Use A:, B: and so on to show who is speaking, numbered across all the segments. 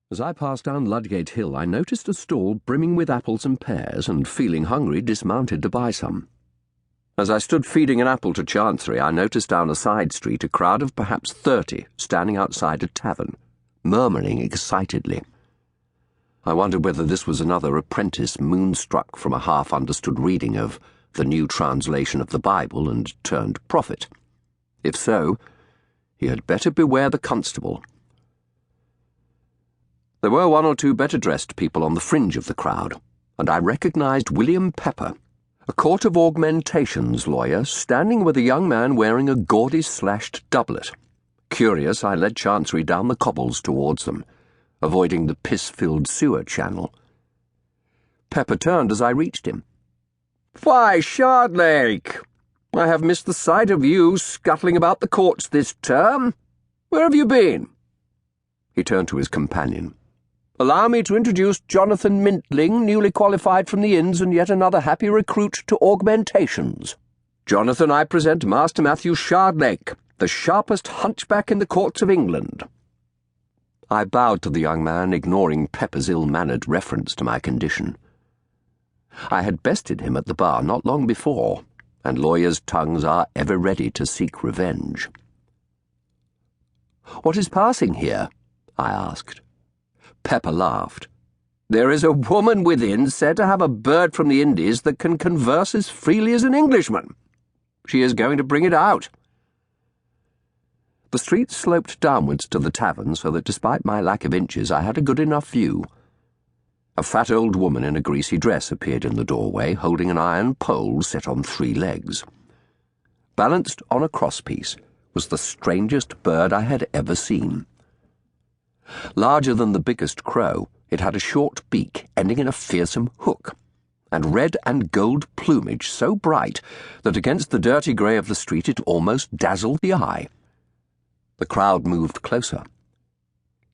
A: As I passed down Ludgate Hill, I noticed a stall brimming with apples and pears, and feeling hungry, dismounted to buy some. As I stood feeding an apple to Chancery, I noticed down a side street a crowd of perhaps 30 standing outside a tavern, murmuring excitedly. I wondered whether this was another apprentice moonstruck from a half-understood reading of the new translation of the Bible and turned prophet. If so, he had better beware the constable. There were one or two better-dressed people on the fringe of the crowd, and I recognized William Pepper, a Court of Augmentations lawyer, standing with a young man wearing a gaudy slashed doublet. Curious, I led Chancery down the cobbles towards them, avoiding the piss-filled sewer channel. Pepper turned as I reached him. "Why, Shardlake! I have missed the sight of you scuttling about the courts this term. Where have you been?" He turned to his companion. "Allow me to introduce Jonathan Mintling, newly qualified from the Inns, and yet another happy recruit to Augmentations. Jonathan, I present Master Matthew Shardlake, the sharpest hunchback in the courts of England." I bowed to the young man, ignoring Pepper's ill-mannered reference to my condition. I had bested him at the bar not long before, and lawyers' tongues are ever ready to seek revenge. "What is passing here?" I asked. Pepper laughed. "There is a woman within said to have a bird from the Indies that can converse as freely as an Englishman. She is going to bring it out." The street sloped downwards to the tavern, so that despite my lack of inches I had a good enough view. A fat old woman in a greasy dress appeared in the doorway, holding an iron pole set on 3 legs. Balanced on a crosspiece was the strangest bird I had ever seen. Larger than the biggest crow, it had a short beak ending in a fearsome hook, and red and gold plumage so bright that against the dirty grey of the street it almost dazzled the eye. The crowd moved closer.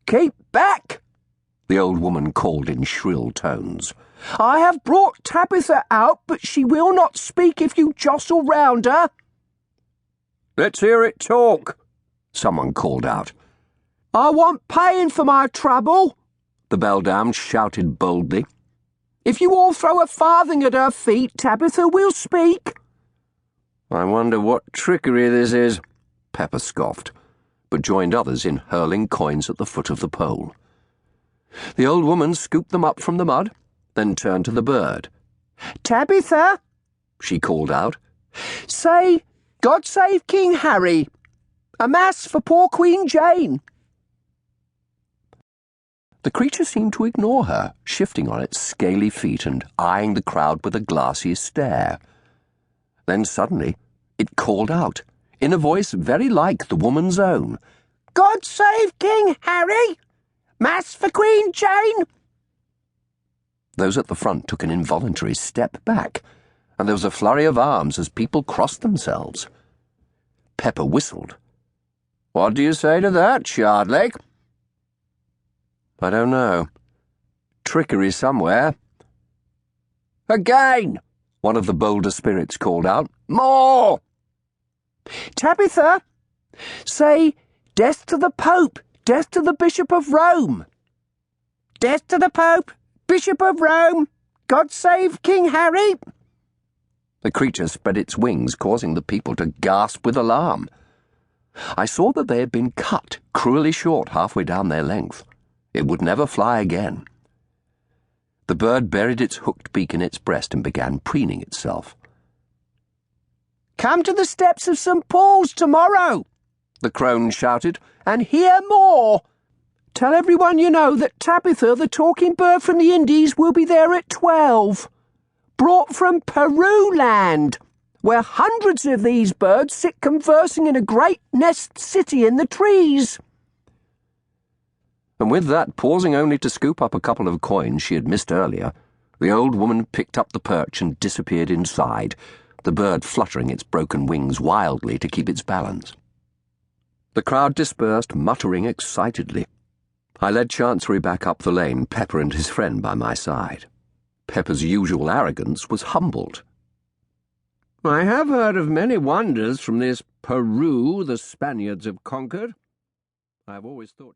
A: "Keep back!" the old woman called in shrill tones. "I have brought Tabitha out, but she will not speak if you jostle round her." "Let's hear it talk," someone called out. "I want paying for my trouble," the beldam shouted boldly. "If you all throw a farthing at her feet, Tabitha will speak." "I wonder what trickery this is," Pepper scoffed, but joined others in hurling coins at the foot of the pole. The old woman scooped them up from the mud, then turned to the bird. "Tabitha," she called out, "say, 'God save King Harry.' A mass for poor Queen Jane." The creature seemed to ignore her, shifting on its scaly feet and eyeing the crowd with a glassy stare. Then suddenly it called out, in a voice very like the woman's own, "God save King Harry! Mass for Queen Jane!" Those at the front took an involuntary step back, and there was a flurry of arms as people crossed themselves. Pepper whistled. "What do you say to that, Shardlake?" "I don't know. Trickery somewhere." "Again!" one of the bolder spirits called out. "More!" "Tabitha, say, 'Death to the Pope, death to the Bishop of Rome.'" "Death to the Pope, Bishop of Rome, God save King Harry." The creature spread its wings, causing the people to gasp with alarm. I saw that they had been cut cruelly short halfway down their length. It would never fly again. The bird buried its hooked beak in its breast and began preening itself. "Come to the steps of St. Paul's tomorrow," the crone shouted, "and hear more. Tell everyone you know that Tabitha, the talking bird from the Indies, will be there at 12. Brought from Peru land, where hundreds of these birds sit conversing in a great nest city in the trees." And with that, pausing only to scoop up a couple of coins she had missed earlier, the old woman picked up the perch and disappeared inside, the bird fluttering its broken wings wildly to keep its balance. The crowd dispersed, muttering excitedly. I led Chancery back up the lane, Pepper and his friend by my side. Pepper's usual arrogance was humbled. "I have heard of many wonders from this Peru the Spaniards have conquered. I have always thought